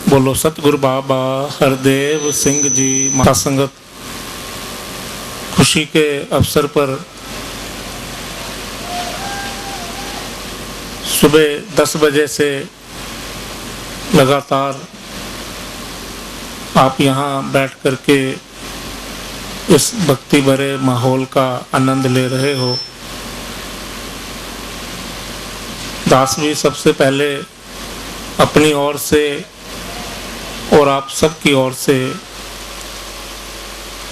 बोलो सतगुरु बाबा हरदेव सिंह जी महासंगत। खुशी के अवसर पर सुबह 10 बजे से लगातार आप यहाँ बैठ कर के इस भक्ति भरे माहौल का आनंद ले रहे हो। दास भी सबसे पहले अपनी ओर से और आप सबकी ओर से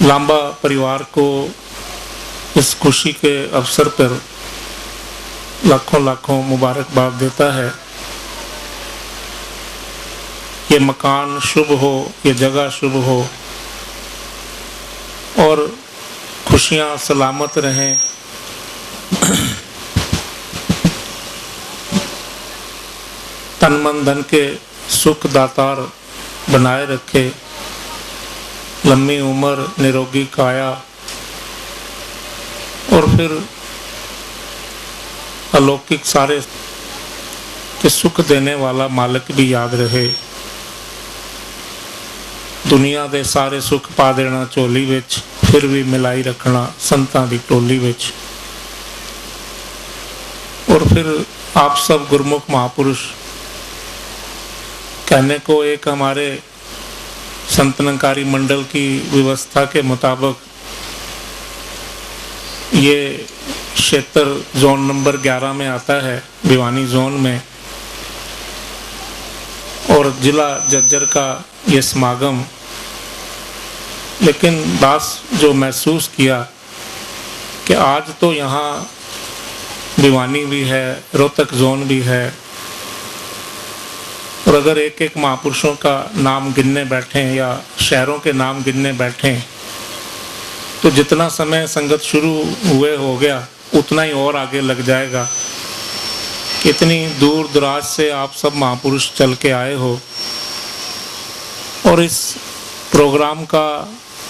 लांबा परिवार को इस खुशी के अवसर पर लाखों लाखों मुबारकबाद देता है। ये मकान शुभ हो, ये जगह शुभ हो और खुशियां सलामत रहें। तन मन धन के सुख दातार बनाए रखे, लंबी उम्र निरोगी काया और फिर अलौकिक सारे के सुख देने वाला मालिक भी याद रहे। दुनिया दे सारे सुख पा देना झोली विच, फिर भी मिलाई रखना संतां दी टोली विच। और फिर आप सब गुरमुख महापुरुष कहने को एक हमारे संतनकारी मंडल की व्यवस्था के मुताबिक ये क्षेत्र जोन नंबर 11 में आता है, भिवानी जोन में, और जिला झज्जर का ये समागम। लेकिन दास जो महसूस किया कि आज तो यहाँ भिवानी भी है, रोहतक जोन भी है, और अगर एक एक महापुरुषों का नाम गिनने बैठें या शहरों के नाम गिनने बैठें तो जितना समय संगत शुरू हुए हो गया उतना ही और आगे लग जाएगा। कितनी दूर दराज से आप सब महापुरुष चल के आए हो और इस प्रोग्राम का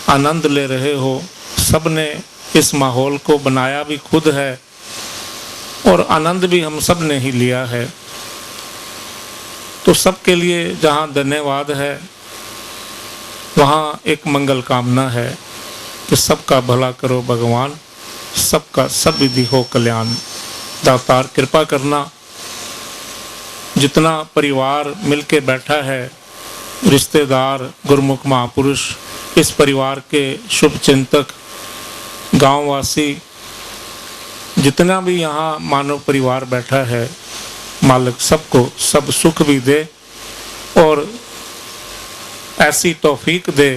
आनंद ले रहे हो। सब ने इस माहौल को बनाया भी खुद है और आनंद भी हम सब ने ही लिया है। तो सबके लिए जहाँ धन्यवाद है वहाँ एक मंगल कामना है कि सबका भला करो भगवान, सबका सब विधि हो कल्याण। दातार कृपा करना। जितना परिवार मिलके बैठा है, रिश्तेदार, गुरमुख महापुरुष, इस परिवार के शुभ चिंतक, गांववासी, जितना भी यहाँ मानव परिवार बैठा है, मालिक सबको सब सुख भी दे और ऐसी तौफीक दे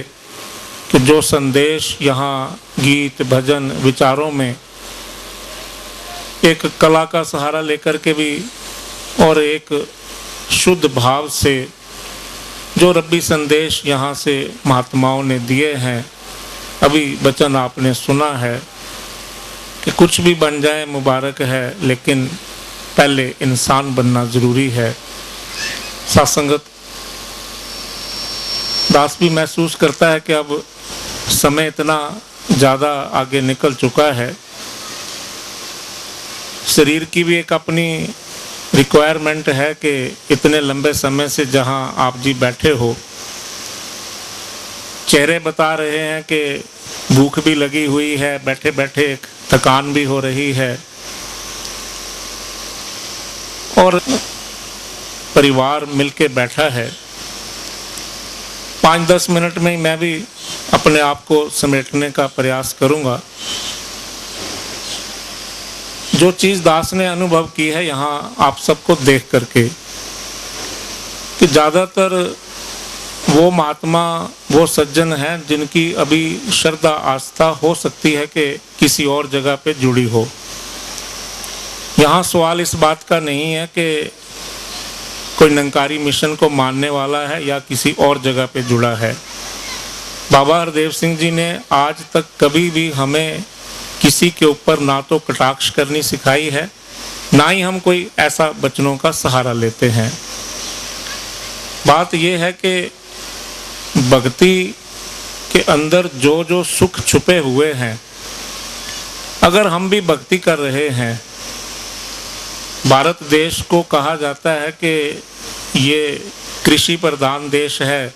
कि जो संदेश यहाँ गीत भजन विचारों में एक कला का सहारा लेकर के भी और एक शुद्ध भाव से जो रब्बी संदेश यहाँ से महात्माओं ने दिए हैं, अभी वचन आपने सुना है कि कुछ भी बन जाए मुबारक है, लेकिन पहले इंसान बनना जरूरी है। सत्संगत दास भी महसूस करता है कि अब समय इतना ज़्यादा आगे निकल चुका है, शरीर की भी एक अपनी रिक्वायरमेंट है कि इतने लंबे समय से जहां आप जी बैठे हो, चेहरे बता रहे हैं कि भूख भी लगी हुई है, बैठे बैठे एक थकान भी हो रही है और परिवार मिलके बैठा है। 5-10 मिनट में ही मैं भी अपने आप को समेटने का प्रयास करूंगा। जो चीज़ दास ने अनुभव की है यहाँ आप सबको देख करके कि ज़्यादातर वो महात्मा, वो सज्जन हैं जिनकी अभी श्रद्धा आस्था हो सकती है कि किसी और जगह पे जुड़ी हो। यहाँ सवाल इस बात का नहीं है कि कोई निरंकारी मिशन को मानने वाला है या किसी और जगह पे जुड़ा है। बाबा हरदेव सिंह जी ने आज तक कभी भी हमें किसी के ऊपर ना तो कटाक्ष करनी सिखाई है, ना ही हम कोई ऐसा बचनों का सहारा लेते हैं। बात यह है कि भक्ति के अंदर जो जो सुख छुपे हुए हैं, अगर हम भी भक्ति कर रहे हैं, भारत देश को कहा जाता है कि ये कृषि प्रधान देश है,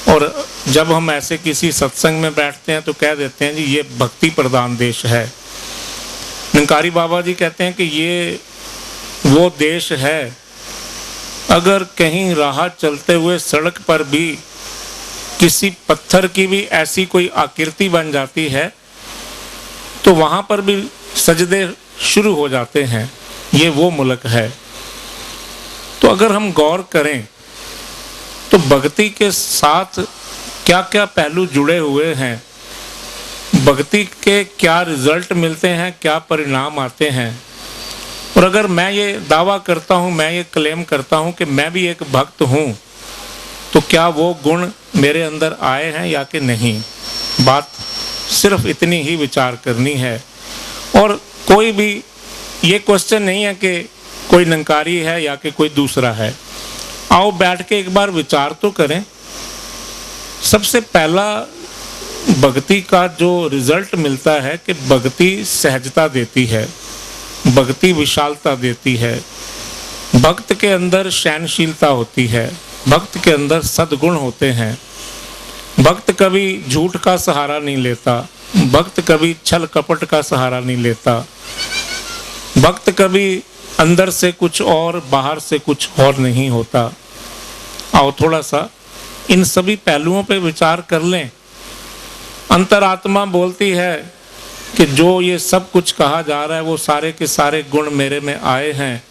और जब हम ऐसे किसी सत्संग में बैठते हैं तो कह देते हैं जी ये भक्ति प्रधान देश है। निंकारी बाबा जी कहते हैं कि ये वो देश है, अगर कहीं राह चलते हुए सड़क पर भी किसी पत्थर की भी ऐसी कोई आकृति बन जाती है तो वहाँ पर भी सजदे शुरू हो जाते हैं। ये वो मुल्क है। तो अगर हम गौर करें तो भक्ति के साथ क्या क्या पहलू जुड़े हुए हैं, भक्ति के क्या रिजल्ट मिलते हैं, क्या परिणाम आते हैं, और अगर मैं ये दावा करता हूँ, मैं ये क्लेम करता हूँ कि मैं भी एक भक्त हूँ, तो क्या वो गुण मेरे अंदर आए हैं या कि नहीं। बात सिर्फ इतनी ही विचार करनी है, और कोई भी ये क्वेश्चन नहीं है कि कोई निंकारी है या कि कोई दूसरा है। आओ बैठ के एक बार विचार तो करें। सबसे पहला भक्ति का जो रिजल्ट मिलता है कि भक्ति सहजता देती है, भक्ति विशालता देती है, भक्त के अंदर सहनशीलता होती है, भक्त के अंदर सद्गुण होते हैं, भक्त कभी झूठ का सहारा नहीं लेता, भक्त कभी छल कपट का सहारा नहीं लेता, भक्त कभी अंदर से कुछ और बाहर से कुछ और नहीं होता। आओ थोड़ा सा इन सभी पहलुओं पे विचार कर लें। अंतरात्मा बोलती है कि जो ये सब कुछ कहा जा रहा है वो सारे के सारे गुण मेरे में आए हैं।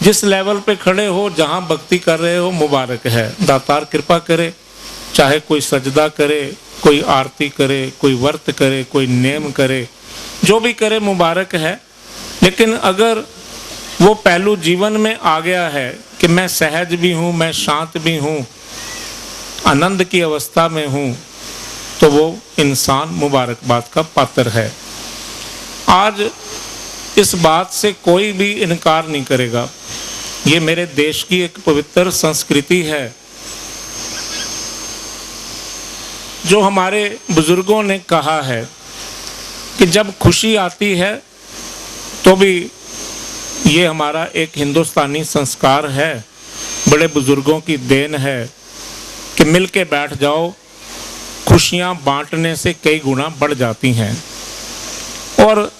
जिस लेवल पे खड़े हो, जहाँ भक्ति कर रहे हो, मुबारक है, दातार कृपा करे। चाहे कोई सजदा करे, कोई आरती करे, कोई व्रत करे, कोई नेम करे, जो भी करे मुबारक है। लेकिन अगर वो पहलू जीवन में आ गया है कि मैं सहज भी हूँ, मैं शांत भी हूँ, आनंद की अवस्था में हूँ, तो वो इंसान मुबारकबाद का पात्र है। आज इस बात से कोई भी इनकार नहीं करेगा। ये मेरे देश की एक पवित्र संस्कृति है जो हमारे बुजुर्गों ने कहा है कि जब खुशी आती है तो भी ये हमारा एक हिंदुस्तानी संस्कार है, बड़े बुजुर्गों की देन है कि मिल के बैठ जाओ, खुशियाँ बांटने से कई गुना बढ़ जाती हैं। और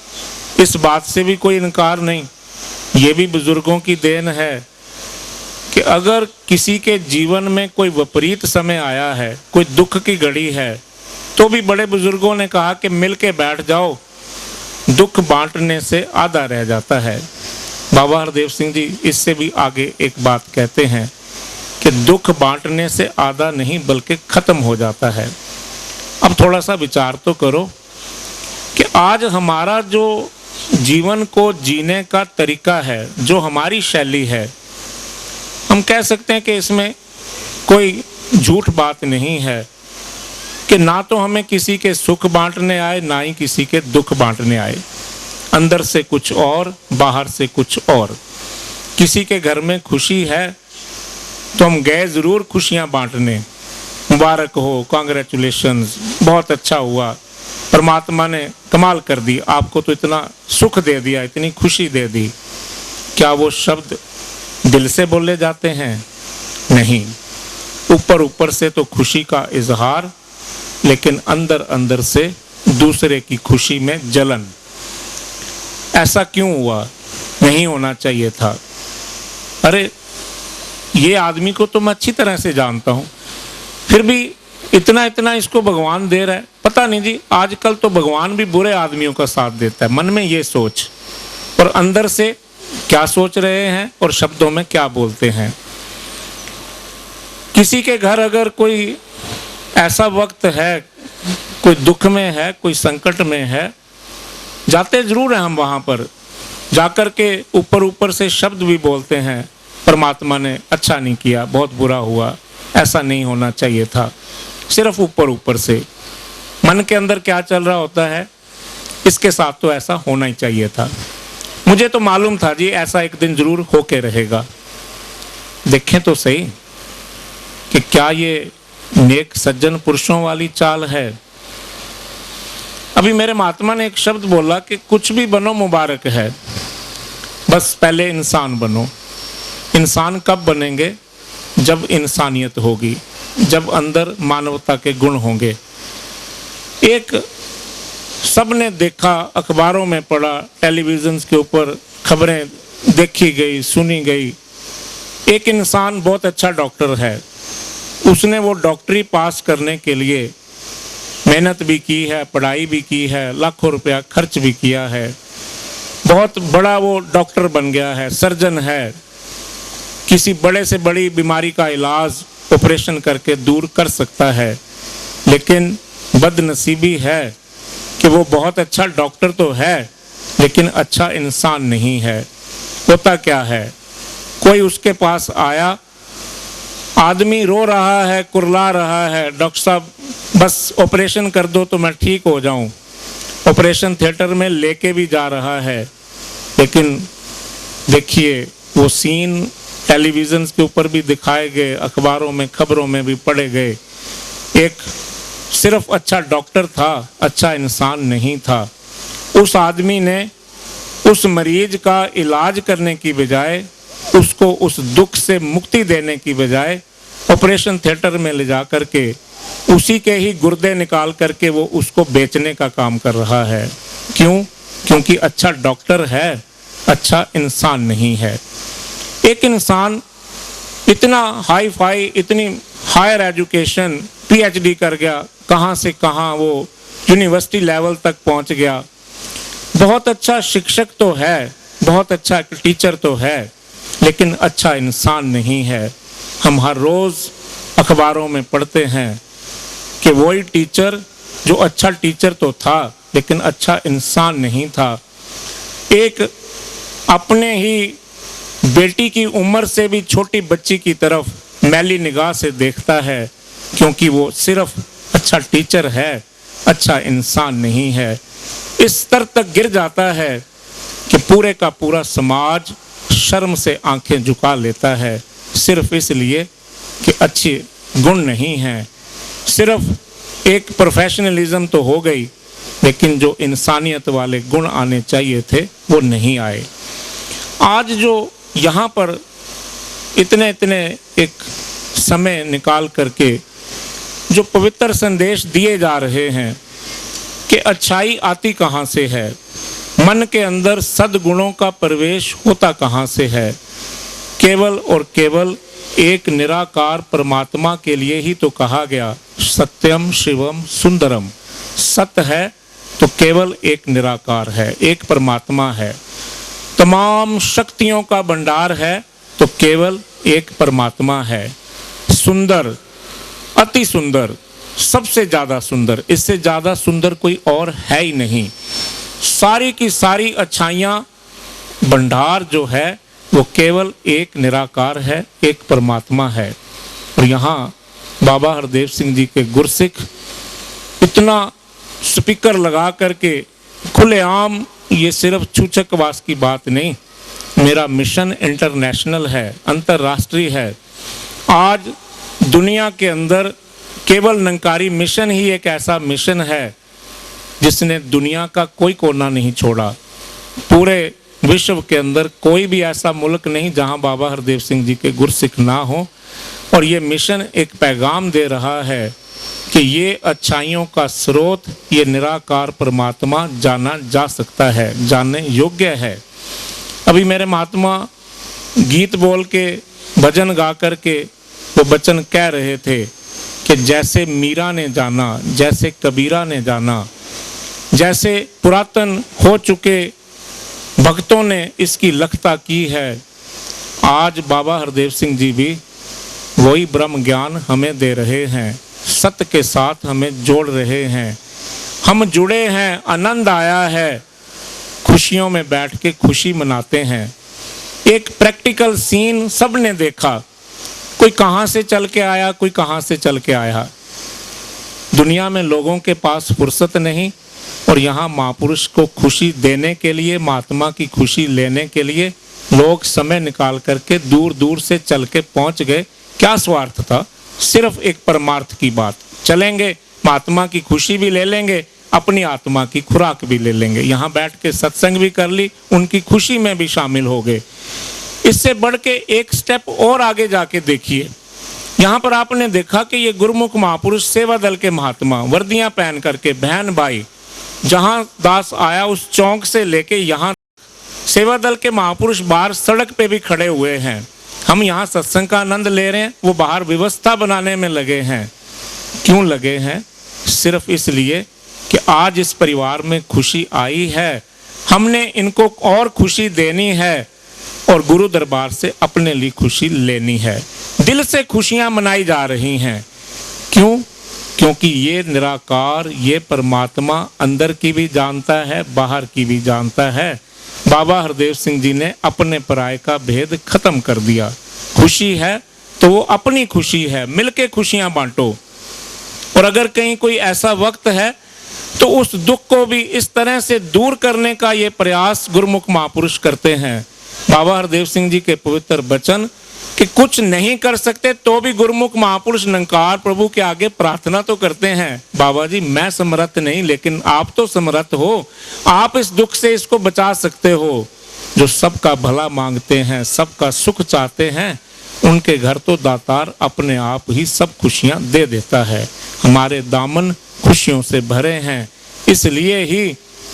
इस बात से भी कोई इनकार नहीं, ये भी बुजुर्गों की देन है कि अगर किसी के जीवन में कोई विपरीत समय आया है, कोई दुख की घड़ी है, तो भी बड़े बुजुर्गों ने कहा कि मिल के बैठ जाओ, दुख बांटने से आधा रह जाता है। बाबा हरदेव सिंह जी इससे भी आगे एक बात कहते हैं कि दुख बांटने से आधा नहीं बल्कि खत्म हो जाता है। अब थोड़ा सा विचार तो करो कि आज हमारा जो जीवन को जीने का तरीका है, जो हमारी शैली है, हम कह सकते हैं कि इसमें कोई झूठ बात नहीं है कि ना तो हमें किसी के सुख बांटने आए, ना ही किसी के दुख बांटने आए। अंदर से कुछ और, बाहर से कुछ और। किसी के घर में खुशी है तो हम गए ज़रूर खुशियाँ बांटने, मुबारक हो, कांग्रेचुलेशंस, बहुत अच्छा हुआ, परमात्मा ने कमाल कर दी, आपको तो इतना सुख दे दिया, इतनी खुशी दे दी। क्या वो शब्द दिल से बोले जाते हैं? नहीं, ऊपर ऊपर से तो खुशी का इजहार, लेकिन अंदर अंदर से दूसरे की खुशी में जलन। ऐसा क्यों हुआ? नहीं होना चाहिए था। अरे ये आदमी को तो मैं अच्छी तरह से जानता हूँ, फिर भी इतना इतना इसको भगवान दे रहा है। पता नहीं जी, आजकल तो भगवान भी बुरे आदमियों का साथ देता है। मन में ये सोच, और अंदर से क्या सोच रहे हैं और शब्दों में क्या बोलते हैं। किसी के घर अगर कोई ऐसा वक्त है, कोई दुख में है, कोई संकट में है, जाते जरूर हैं हम वहाँ पर, जाकर के ऊपर ऊपर से शब्द भी बोलते हैं, परमात्मा ने अच्छा नहीं किया, बहुत बुरा हुआ, ऐसा नहीं होना चाहिए था। सिर्फ ऊपर ऊपर से मन के अंदर क्या चल रहा होता है, इसके साथ तो ऐसा होना ही चाहिए था। मुझे तो मालूम था जी ऐसा एक दिन जरूर होके रहेगा। देखें तो सही कि क्या ये नेक सज्जन पुरुषों वाली चाल है। अभी मेरे महात्मा ने एक शब्द बोला कि कुछ भी बनो मुबारक है, बस पहले इंसान बनो। इंसान कब बनेंगे? जब इंसानियत होगी, जब अंदर मानवता के गुण होंगे। एक सबने देखा, अखबारों में पढ़ा, टेलीविज़न के ऊपर खबरें देखी गई, सुनी गई। एक इंसान बहुत अच्छा डॉक्टर है, उसने वो डॉक्टरी पास करने के लिए मेहनत भी की है, पढ़ाई भी की है, लाखों रुपया खर्च भी किया है, बहुत बड़ा वो डॉक्टर बन गया है, सर्जन है, किसी बड़े से बड़ी बीमारी का इलाज ऑपरेशन करके दूर कर सकता है। लेकिन बदनसीबी है कि वो बहुत अच्छा डॉक्टर तो है लेकिन अच्छा इंसान नहीं है। होता क्या है, कोई उसके पास आया, आदमी रो रहा है, कुरला रहा है, डॉक्टर साहब बस ऑपरेशन कर दो तो मैं ठीक हो जाऊं। ऑपरेशन थिएटर में लेके भी जा रहा है, लेकिन देखिए वो सीन टेलीविज़न के ऊपर भी दिखाए गए, अखबारों में खबरों में भी पढ़े गए। एक सिर्फ अच्छा डॉक्टर था, अच्छा इंसान नहीं था। उस आदमी ने उस मरीज का इलाज करने की बजाय, उसको उस दुख से मुक्ति देने की बजाय ऑपरेशन थिएटर में ले जा करके उसी के ही गुर्दे निकाल करके वो उसको बेचने का काम कर रहा है। क्यों? क्योंकि अच्छा डॉक्टर है, अच्छा इंसान नहीं है। एक इंसान इतना हाई फाई, इतनी हायर एजुकेशन, पीएचडी कर गया, कहाँ से कहाँ वो यूनिवर्सिटी लेवल तक पहुँच गया, बहुत अच्छा शिक्षक तो है, बहुत अच्छा टीचर तो है, लेकिन अच्छा इंसान नहीं है। हम हर रोज़ अखबारों में पढ़ते हैं कि वही टीचर जो अच्छा टीचर तो था लेकिन अच्छा इंसान नहीं था। एक अपने ही बेटी की उम्र से भी छोटी बच्ची की तरफ मैली निगाह से देखता है, क्योंकि वो सिर्फ अच्छा टीचर है, अच्छा इंसान नहीं है। इस स्तर तक गिर जाता है कि पूरे का पूरा समाज शर्म से आंखें झुका लेता है, सिर्फ इसलिए कि अच्छे गुण नहीं हैं। सिर्फ एक प्रोफेशनलिज्म तो हो गई, लेकिन जो इंसानियत वाले गुण आने चाहिए थे वो नहीं आए। आज जो यहाँ पर इतने एक समय निकाल करके जो पवित्र संदेश दिए जा रहे हैं कि अच्छाई आती कहाँ से है, मन के अंदर सद्गुणों का प्रवेश होता कहाँ से है, केवल और केवल एक निराकार परमात्मा के लिए ही तो कहा गया, सत्यम शिवम सुंदरम। सत्य है तो केवल एक निराकार है, एक परमात्मा है। तमाम शक्तियों का भंडार है तो केवल एक परमात्मा है। सुंदर, अति सुंदर, सबसे ज़्यादा सुंदर, इससे ज़्यादा सुंदर कोई और है ही नहीं। सारी की सारी अच्छाइयाँ भंडार जो है वो केवल एक निराकार है, एक परमात्मा है। और यहाँ बाबा हरदेव सिंह जी के गुरसिख इतना स्पीकर लगा करके खुलेआम, ये सिर्फ छूछकवास की बात नहीं, मेरा मिशन इंटरनेशनल है, अंतर्राष्ट्रीय है। आज दुनिया के अंदर केवल निरंकारी मिशन ही एक ऐसा मिशन है जिसने दुनिया का कोई कोना नहीं छोड़ा। पूरे विश्व के अंदर कोई भी ऐसा मुल्क नहीं जहां बाबा हरदेव सिंह जी के गुरसिख ना हो। और ये मिशन एक पैगाम दे रहा है कि ये अच्छाइयों का स्रोत, ये निराकार परमात्मा जाना जा सकता है, जानने योग्य है। अभी मेरे महात्मा गीत बोल के, भजन गा करके वो वचन कह रहे थे कि जैसे मीरा ने जाना, जैसे कबीरा ने जाना, जैसे पुरातन हो चुके भक्तों ने इसकी लखता की है, आज बाबा हरदेव सिंह जी भी वही ब्रह्म ज्ञान हमें दे रहे हैं, सत्य के साथ हमें जोड़ रहे हैं। हम जुड़े हैं, आनंद आया है, खुशियों में बैठ के खुशी मनाते हैं। एक प्रैक्टिकल सीन सबने देखा, कोई कहाँ से चल के आया, कोई कहाँ से चल के आया। दुनिया में लोगों के पास फुर्सत नहीं, और यहाँ महापुरुष को खुशी देने के लिए, महात्मा की खुशी लेने के लिए लोग समय निकाल करके दूर दूर से चल के पहुँच गए। क्या स्वार्थ था? सिर्फ एक परमार्थ की बात, चलेंगे महात्मा की खुशी भी ले लेंगे, अपनी आत्मा की खुराक भी ले लेंगे। यहाँ बैठ के सत्संग भी कर ली, उनकी खुशी में भी शामिल हो गए। इससे बढ़ के एक स्टेप और आगे जाके देखिए, यहाँ पर आपने देखा कि ये गुरुमुख महापुरुष सेवा दल के महात्मा वर्दियां पहन करके बहन भाई, जहां दास आया उस चौक से लेके यहाँ सेवा दल के महापुरुष बाहर सड़क पे भी खड़े हुए हैं। हम यहाँ सत्संग का आनंद ले रहे हैं, वो बाहर व्यवस्था बनाने में लगे हैं। क्यों लगे हैं? सिर्फ इसलिए कि आज इस परिवार में खुशी आई है, हमने इनको और खुशी देनी है और गुरु दरबार से अपने लिए खुशी लेनी है। दिल से खुशियां मनाई जा रही हैं। क्यों? क्योंकि ये निराकार, ये परमात्मा अंदर की भी जानता है, बाहर की भी जानता है। बाबा हरदेव सिंह जी ने अपने पराये का भेद खत्म कर दिया। खुशी है तो वो अपनी खुशी है, मिलके खुशियां बांटो। और अगर कहीं कोई ऐसा वक्त है तो उस दुख को भी इस तरह से दूर करने का ये प्रयास गुरुमुख महापुरुष करते हैं। बाबा हरदेव सिंह जी के पवित्र वचन कि कुछ नहीं कर सकते तो भी गुरुमुख महापुरुष निरंकार प्रभु के आगे प्रार्थना तो करते हैं, बाबा जी मैं समर्थ नहीं लेकिन आप तो समर्थ हो, आप इस दुख से इसको बचा सकते हो। जो सबका भला मांगते हैं, सबका सुख चाहते हैं, उनके घर तो दातार अपने आप ही सब खुशियां दे देता है। हमारे दामन खुशियों से भरे हैं, इसलिए ही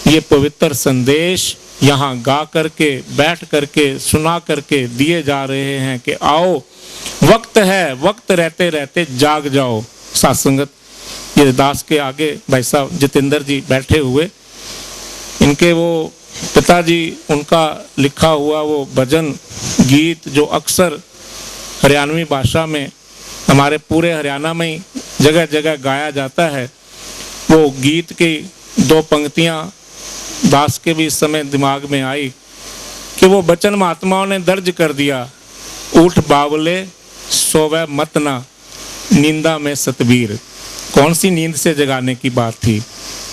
ये पवित्र संदेश यहाँ गा करके, बैठ करके, सुना करके दिए जा रहे हैं कि आओ वक्त है, वक्त रहते रहते जाग जाओ। सात्संगत ये दास के आगे भाई साहब जितेंद्र जी बैठे हुए, इनके वो पिताजी उनका लिखा हुआ वो भजन गीत जो अक्सर हरियाणवी भाषा में हमारे पूरे हरियाणा में ही जगह जगह गाया जाता है, वो गीत की दो पंक्तियां दास के भी इस समय दिमाग में आई कि वो वचन महात्माओं ने दर्ज कर दिया, उठ बावले सोवे मत ना नींदा में सतबीर। कौन सी नींद से जगाने की बात थी?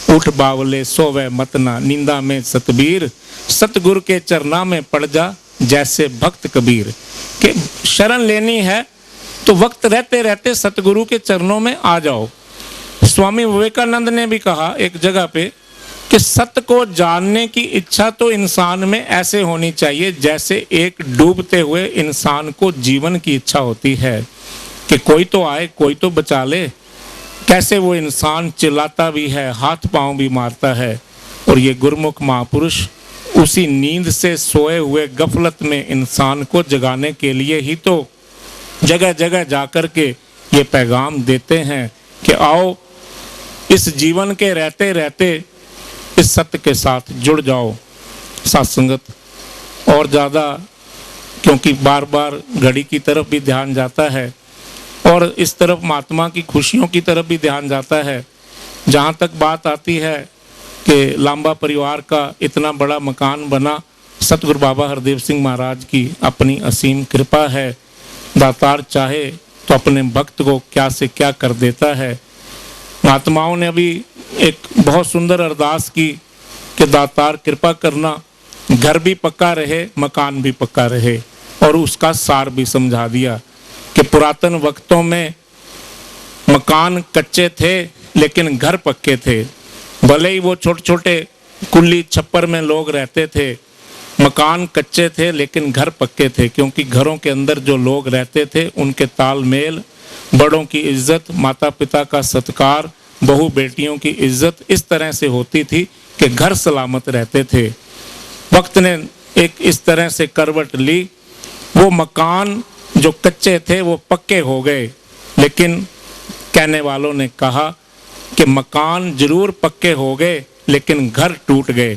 उठ बावले सोवे मत ना नींदा में सतबीर, सतगुरु के चरना में पड़ जा जैसे भक्त कबीर। के शरण लेनी है तो वक्त रहते रहते सतगुरु के चरणों में आ जाओ। स्वामी विवेकानंद ने भी कहा एक जगह पे कि सत्य को जानने की इच्छा तो इंसान में ऐसे होनी चाहिए जैसे एक डूबते हुए इंसान को जीवन की इच्छा होती है कि कोई तो आए, कोई तो बचा ले। कैसे वो इंसान चिल्लाता भी है, हाथ पांव भी मारता है। और ये गुरुमुख महापुरुष उसी नींद से सोए हुए गफलत में इंसान को जगाने के लिए ही तो जगह जगह जाकर के ये पैगाम देते हैं कि आओ इस जीवन के रहते रहते इस सत्य के साथ जुड़ जाओ। सत्संगत और ज़्यादा, क्योंकि बार बार घड़ी की तरफ भी ध्यान जाता है और इस तरफ महात्मा की खुशियों की तरफ भी ध्यान जाता है। जहाँ तक बात आती है कि लांबा परिवार का इतना बड़ा मकान बना, सतगुरु बाबा हरदेव सिंह महाराज की अपनी असीम कृपा है। दातार चाहे तो अपने भक्त को क्या से क्या कर देता है। महात्माओं ने अभी एक बहुत सुंदर अरदास की कि दातार कृपा करना, घर भी पक्का रहे, मकान भी पक्का रहे। और उसका सार भी समझा दिया कि पुरातन वक्तों में मकान कच्चे थे लेकिन घर पक्के थे। भले ही वो छोटे छोटे कुल्ली छप्पर में लोग रहते थे, मकान कच्चे थे लेकिन घर पक्के थे, क्योंकि घरों के अंदर जो लोग रहते थे उनके तालमेल, बड़ों की इज्जत, माता पिता का सत्कार, बहू बेटियों की इज्जत इस तरह से होती थी कि घर सलामत रहते थे। वक्त ने एक इस तरह से करवट ली, वो मकान जो कच्चे थे वो पक्के हो गए। लेकिन कहने वालों ने कहा कि मकान जरूर पक्के हो गए लेकिन घर टूट गए,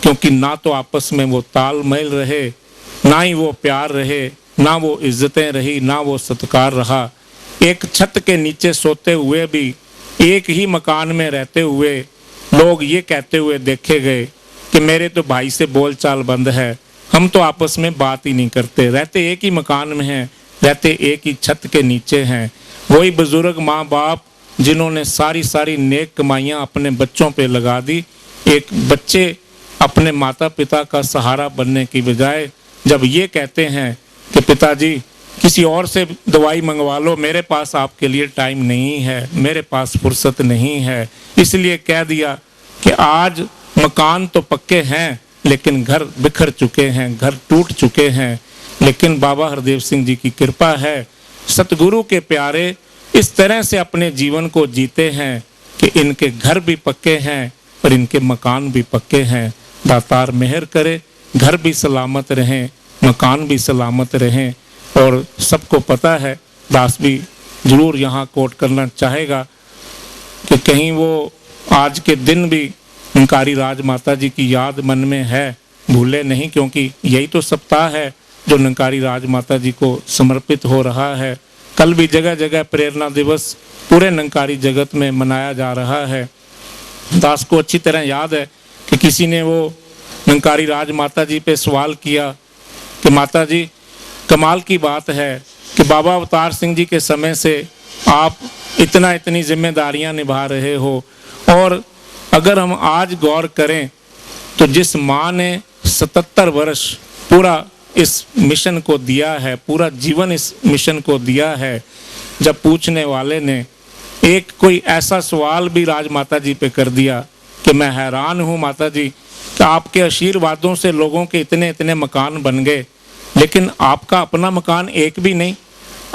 क्योंकि ना तो आपस में वो तालमेल रहे, ना ही वो प्यार रहे, ना वो इज्जतें रही, ना वो सत्कार रहा। एक छत के नीचे सोते हुए भी, एक ही मकान में रहते हुए लोग ये कहते हुए देखे गए कि मेरे तो भाई से बोलचाल बंद है, हम तो आपस में बात ही नहीं करते, रहते एक ही मकान में हैं, रहते एक ही छत के नीचे हैं। वही बुजुर्ग माँ बाप जिन्होंने सारी सारी नेक कमाइयाँ अपने बच्चों पे लगा दी, एक बच्चे अपने माता पिता का सहारा बनने की बजाय जब ये कहते हैं कि पिताजी किसी और से दवाई मंगवा लो, मेरे पास आपके लिए टाइम नहीं है, मेरे पास फुर्सत नहीं है, इसलिए कह दिया कि आज मकान तो पक्के हैं लेकिन घर बिखर चुके हैं, घर टूट चुके हैं। लेकिन बाबा हरदेव सिंह जी की कृपा है, सतगुरु के प्यारे इस तरह से अपने जीवन को जीते हैं कि इनके घर भी पक्के हैं और इनके मकान भी पक्के हैं। दातार मेहर करे, घर भी सलामत रहें, मकान भी सलामत रहें। और सबको पता है, दास भी जरूर यहाँ कोट करना चाहेगा कि कहीं वो आज के दिन भी निरंकारी राज माता जी की याद मन में है, भूले नहीं, क्योंकि यही तो सप्ताह है जो निरंकारी राज माता जी को समर्पित हो रहा है। कल भी जगह जगह प्रेरणा दिवस पूरे निरंकारी जगत में मनाया जा रहा है। दास को अच्छी तरह याद है कि किसी ने वो निरंकारी राज माता जी पे सवाल किया कि माता जी, कमाल की बात है कि बाबा अवतार सिंह जी के समय से आप इतनी जिम्मेदारियां निभा रहे हो, और अगर हम आज गौर करें तो जिस माँ ने 77 वर्ष पूरा इस मिशन को दिया है, पूरा जीवन इस मिशन को दिया है, जब पूछने वाले ने एक कोई ऐसा सवाल भी राजमाता जी पे कर दिया कि मैं हैरान हूँ माता जी कि आपके आशीर्वादों से लोगों के इतने मकान बन गए, लेकिन आपका अपना मकान एक भी नहीं,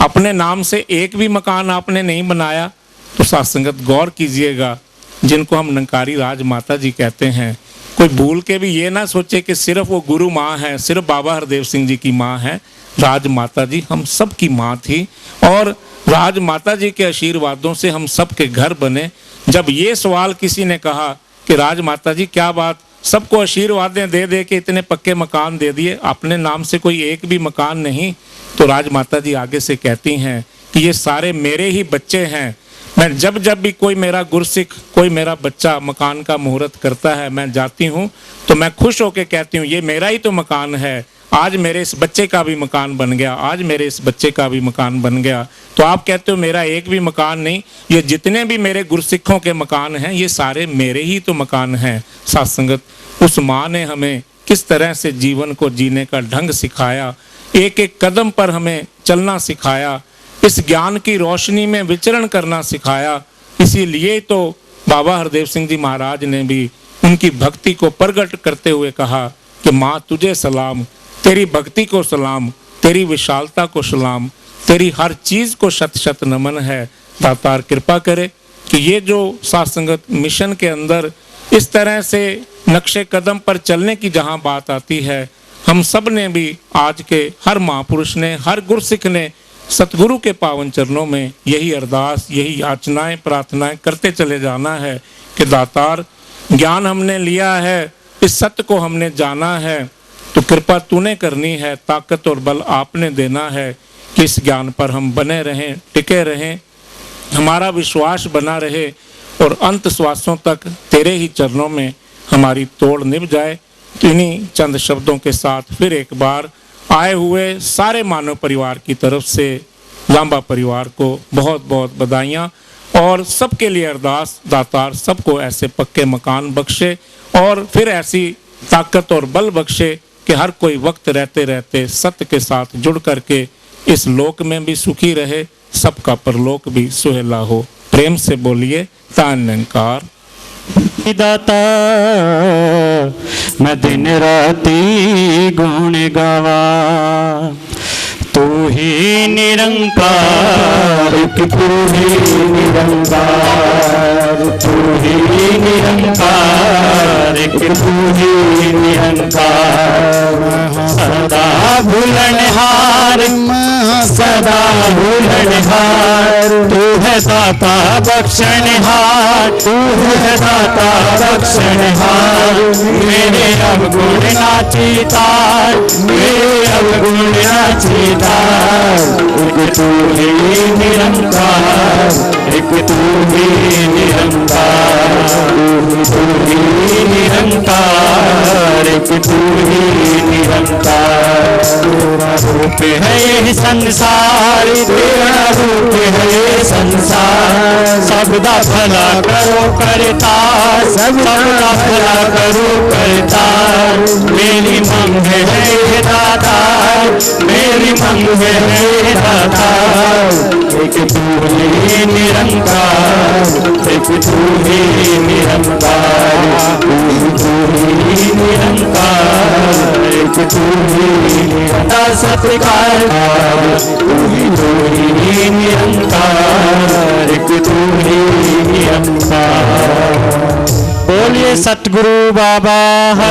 अपने नाम से एक भी मकान आपने नहीं बनाया। तो साथ संगत गौर कीजिएगा, जिनको हम निरंकारी राज माता जी कहते हैं, कोई भूल के भी ये ना सोचे कि सिर्फ वो गुरु माँ है, सिर्फ बाबा हरदेव सिंह जी की माँ है। राज माता जी हम सब की माँ थी और राज माता जी के आशीर्वादों से हम सब के घर बने। जब ये सवाल किसी ने कहा कि राज माता जी क्या बात, सबको आशीर्वादें दे दे के इतने पक्के मकान दे दिए, अपने नाम से कोई एक भी मकान नहीं, तो राज माता जी आगे से कहती हैं कि ये सारे मेरे ही बच्चे हैं। मैं जब भी कोई मेरा गुरसिख, कोई मेरा बच्चा मकान का मुहूर्त करता है, मैं जाती हूँ तो मैं खुश होकर कहती हूँ ये मेरा ही तो मकान है, आज मेरे इस बच्चे का भी मकान बन गया, आज मेरे इस बच्चे का भी मकान बन गया। तो आप कहते हो मेरा एक भी मकान नहीं, ये जितने भी मेरे गुरसिखों के मकान हैं ये सारे मेरे ही तो मकान हैं। साथ संगत, उस माँ ने हमें किस तरह से जीवन को जीने का ढंग सिखाया, एक एक कदम पर हमें चलना सिखाया, इस ज्ञान की रोशनी में विचरण करना सिखाया। इसीलिए तो बाबा हरदेव सिंह जी महाराज ने भी उनकी भक्ति को प्रकट करते हुए कहा कि माँ तुझे सलाम, तेरी भक्ति को सलाम, तेरी विशालता को सलाम, तेरी हर चीज को शत शत नमन है। दातार कृपा करे कि ये जो साथ संगत मिशन के अंदर इस तरह से नक्शे कदम पर चलने की जहाँ बात आती है, हम सब ने भी आज के हर महापुरुष ने, हर गुरसिख ने सतगुरु के पावन चरणों में यही अरदास, यही याचनाएं, प्रार्थनाएं करते चले जाना है कि दातार ज्ञान हमने लिया है, इस सत्य को हमने जाना है, तो कृपा तूने करनी है, ताकत और बल आपने देना है कि इस ज्ञान पर हम बने रहें, टिके रहें, हमारा विश्वास बना रहे और अंत श्वासों तक तेरे ही चरणों में हमारी तोड़ निभ जाए। तो इन्हीं चंद शब्दों के साथ फिर एक बार आए हुए सारे मानव परिवार की तरफ से लांबा परिवार को बहुत बहुत बधाइयाँ और सबके लिए अरदास, दातार सबको ऐसे पक्के मकान बख्शे और फिर ऐसी ताकत और बल बख्शे कि हर कोई वक्त रहते रहते सत्य के साथ जुड़ करके इस लोक में भी सुखी रहे, सबका परलोक भी सुहेला हो। प्रेम से बोलिए तान निरंकार। दाता मैं दिन राती गुण गावा, तू ही निरंकार, तू ही निरंकार, तू ही निरंकार, तू ही निरंकार। सदा भूलनहार, सदा भूलनहार, तू है दाता बख्शनहार, तू है दाता बख्शनहार। मेरे अवगुण नाचीतार, मेरे अवगुण नाचीतार। एक तू ही निरंकार, एक तू ही निरंकार, तू ही निरंकार, एक तू ही निरंकार। तेरा रूप है ये संसार, तेरा रूप है ये संसार। सबदा भला करो करतार, सबदा भला करो करतार। मेरी मांग है दातार, मेरी मांग है दातार। एक तू ही निरंकार, एक तू ही निरंकार, तू ही निरंकार, एक तू ही निरंकार सत्कार, तू ही निरंकार, एक तू ही निरंकार। बोलिए सतगुरु बाबा हर